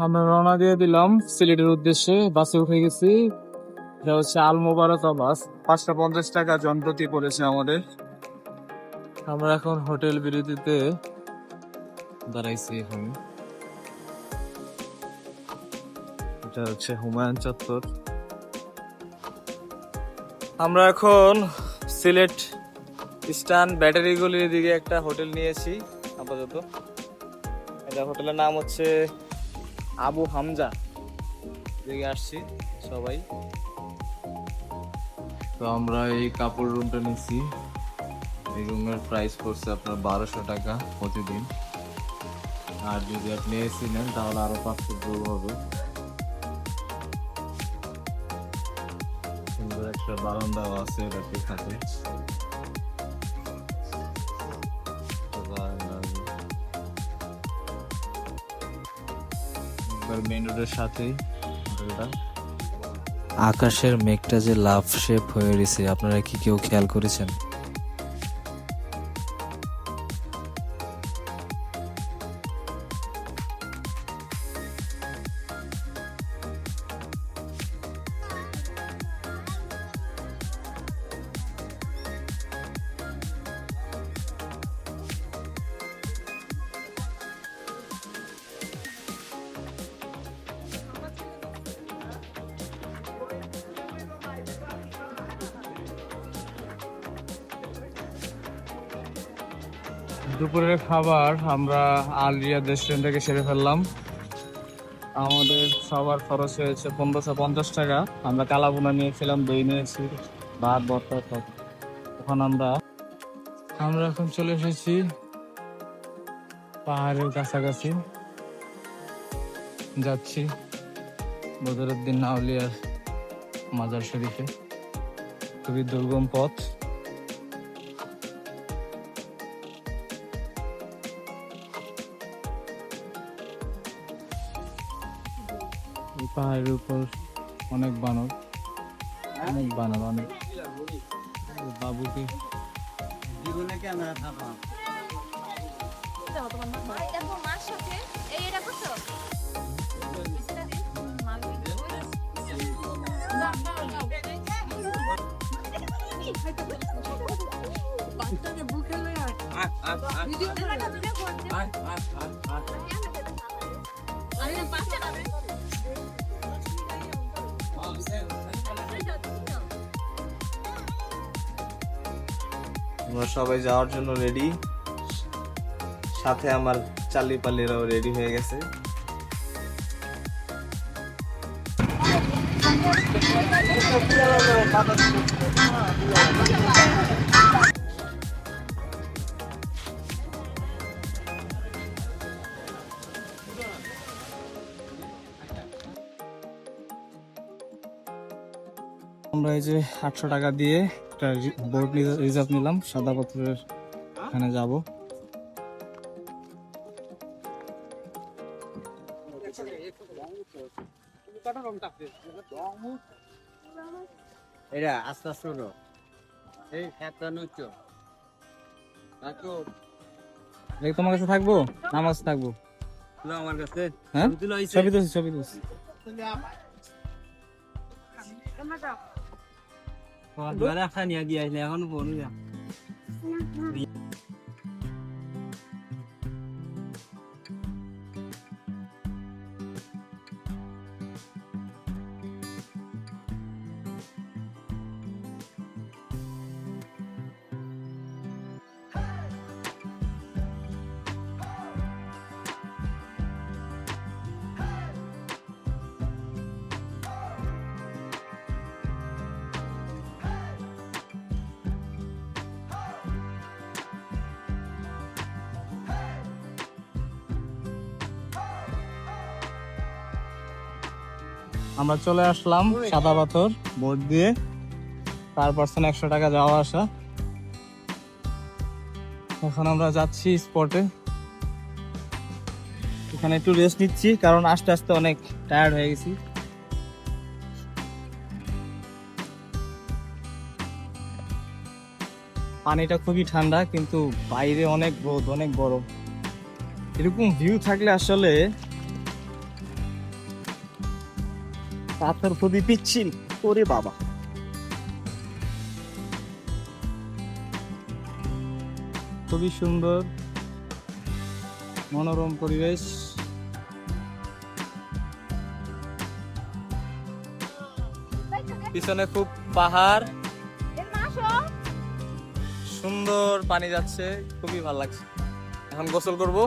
আমরা রওনা দিয়ে দিলাম সিলেটের উদ্দেশ্যে। বাসে উঠে গেছি। এটা হচ্ছে আল মোবারকা বাস। 550 টাকা জনপ্রতি পড়েছে আমাদের। আমরা এখন হোটেল বিরতিতে দাঁড়াইছি এখানে। এটা হচ্ছে হুমায়ুন চত্বর। আমরা এখন সিলেট ইস্টার্ন ব্যাটারি গলির দিকে একটা হোটেল নিয়েছি আপাতত। এটা হোটেলের নাম হচ্ছে আবু হামজা। দিকে আসছি সবাই। তো আমরা এই কাপড় রুমটা নিচ্ছি। এই রুমের প্রাইস পড়ছে আপনার 1200 টাকা প্রতিদিন। আর যদি আপনি এসি নেন তাহলে আরো 500 যোগ হবে। সুন্দর একটা বারান্দাও আছে এটাতে থাকে। মেইন রোডের সাথেই হোটেলটা। আকাশের মেঘটা যে লাভ শেপ হয়ে রয়েছে, আপনারা কি কেউ খেয়াল করেছেন? দুপুরের খাবার আমরা আল রিয়াদ রেস্টুরেন্ট থেকে সেরে ফেললাম। আমাদের সবার খরচ হয়েছে 1550 টাকা। আমরা কালাভুনা নিয়েছিলাম, দই নিয়েছি, ভাত ভর্তা সব। তখন আমরা এখন চলে এসেছি পাহাড়ের কাছাকাছি। যাচ্ছি বদরুদ্দিন আউলিয়ার মাজার শরীফে। খুবই দুর্গম পথ। এই পাহাড়ের উপর অনেক বানর, অনেক বাবুকে আমরা সবাই যাওয়ার জন্য রেডি। সাথে আমার চালি পালিরাও রেডি হয়ে গেছে। আমরা এই যে 800 টাকা দিয়ে একটা বোট রিজার্ভ নিলাম, সাদা পাথরের এখানে যাব। এটা আস্তে আস্তে হলো এই একটা নুচ্চ তোমার কাছে থাকবো, আমার কাছে থাকবো। আমার কাছে হ্যাঁ, ছবি তুলছি। রাখা নিয়ে দিয়ে আসলে এখন ফোন আমরা চলে আসলাম সাদা পাথর বোট দিয়ে। পার পার্সন 100 টাকা যাওয়া আসা। এখন আমরা যাচ্ছি স্পটে। এখানে একটু রেস্ট নিচ্ছি কারণ আস্তে আস্তে অনেক টায়ার্ড হয়ে গেছি। পানিটা খুবই ঠান্ডা কিন্তু বাইরে অনেক রোদ, অনেক গরম। এরকম ভিউ থাকলে আসলে পাথর খুবই পিচ্ছিল, ওরে বাবা। খুবই সুন্দর মনোরম পরিবেশ। পিছনে খুব পাহাড়, সুন্দর পানি যাচ্ছে, খুবই ভালো লাগছে। এখন গোসল করব।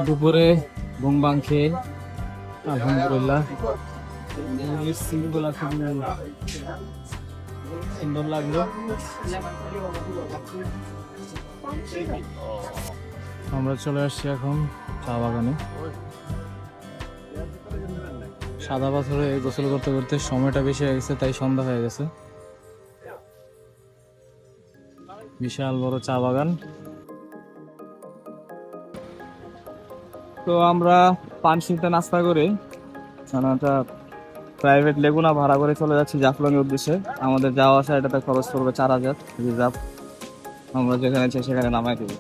দুপুরে বুংবাং খেয়ে আলহামদুলিল্লাহ সিনগুলা খুব সুন্দর লাগলো। আমরা চলে আসছি এখন চা বাগানে। সাদা পাথরে গোসল করতে করতে সময়টা বেশি হয়ে গেছে, তাই সন্ধ্যা হয়ে গেছে। বিশাল বড় চা বাগান। তো আমরা পানশিতে নাস্তা করে একটা প্রাইভেট লেগুনা ভাড়া করে চলে যাচ্ছি জাফলং এর উদ্দেশ্যে। আমাদের যাওয়া আসা এটাতে খরচ পড়বে 4000 রিজার্ভ। আমরা যেখানে চাই সেখানে নামাই দেবো।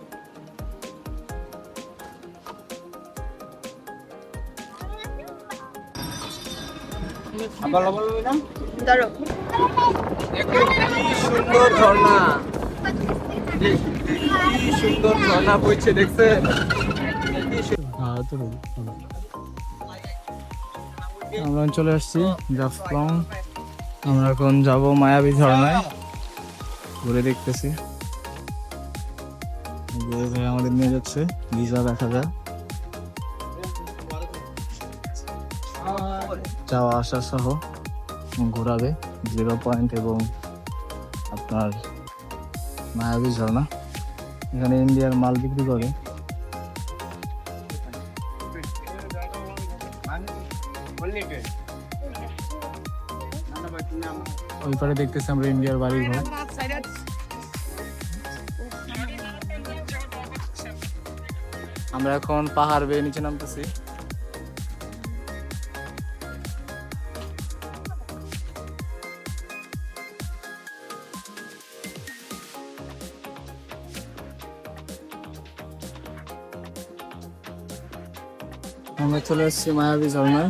সুন্দর ঝর্ণা, কি সুন্দর ঝর্ণা বইছে দেখছেন? আমরা চলে আসছি জাফলং। আমরা এখন যাব মায়াবী ঝর্ণায়, ঘুরে দেখতেছি। ভাই আমাদের নিয়ে যাচ্ছে, ভিসা দেখা যায়, যাওয়া আসা সহ ঘোরাবে 0 পয়েন্ট এবং আপনার মায়াবী ঝর্ণা। এখানে ইন্ডিয়ার মাল বিক্রি করে। ওই পারে দেখতেছি আমরা ইন্ডিয়ার বাড়ি ঘর। আমরা এখন পাহাড় বেয়ে নিচে নামতেছি। আমরা চলে এসেছি মায়াবী ঝর্ণায়।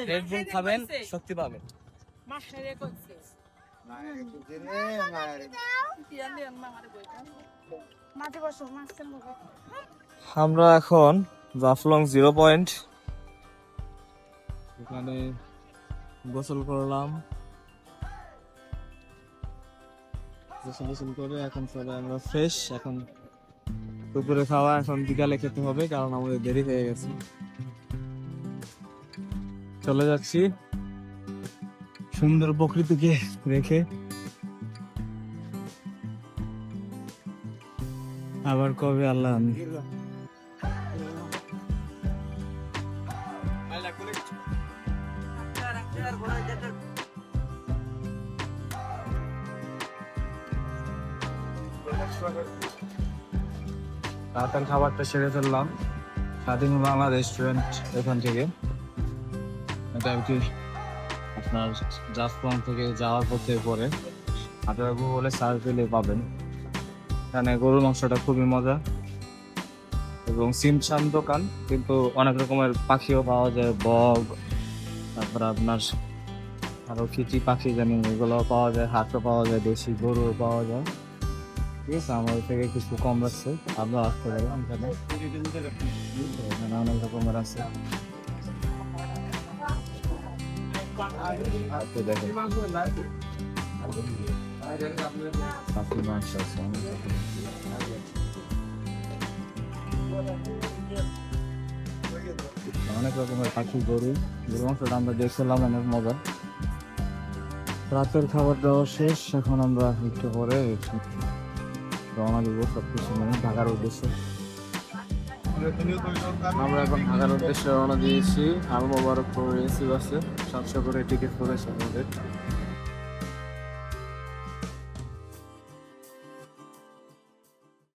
রেড বুল খাবেন, শক্তি পাবেন। আমরা এখন জাফলং 0 পয়েন্ট এখানে গোসল করলাম, গোসল করে এখন সবাই আমরা ফ্রেশ। এখন দুপুরে খাওয়া এখন বিকালে খেতে হবে, কারণ আমাদের দেরি হয়ে গেছে। চলে যাচ্ছি সুন্দর প্রকৃতিকে রেখে, আবার কবে আল্লাহ আমি রাতের খাবারটা সেরে ফেললাম স্বাধীন বাংলা রেস্টুরেন্ট এখান থেকে। এটা আর কি আপনার জাফলং থেকে যাওয়ার পথে পরে আপনারা গুগলে সার্চ দিলে পাবেন। এখানে গরুর মাংসটা খুবই মজা এবং সিমসাম দোকান, কিন্তু অনেক রকমের পাখিও পাওয়া যায়, বগ, তারপর আপনার আরো কি পাখি জানি এগুলো পাওয়া যায়, হাঁসও পাওয়া যায়, দেশি গরুও পাওয়া যায়। ঠিক আছে, আমাদের থেকে কিছু কম রাখছে, আপনারা আসতে পারেন। এখানে অনেক রকমের আছে। দেখেন পাখির মাংস আছে, অনেক রকমের পাখি, গরু মাংসটা আমরা দেখছিলাম, অনেক মজা। রাতের খাবার দাওয়া শেষ, এখন আমরা একটু পরে রওনা দিব সবকিছু নিয়ে ঢাকার উদ্দেশ্যে। আমরা এখন ঢাকার উদ্দেশ্যে রওনা দিয়েছি। আল মোবারক করে এসি বাসে 700 করে টিকিট করেছে আমাদের।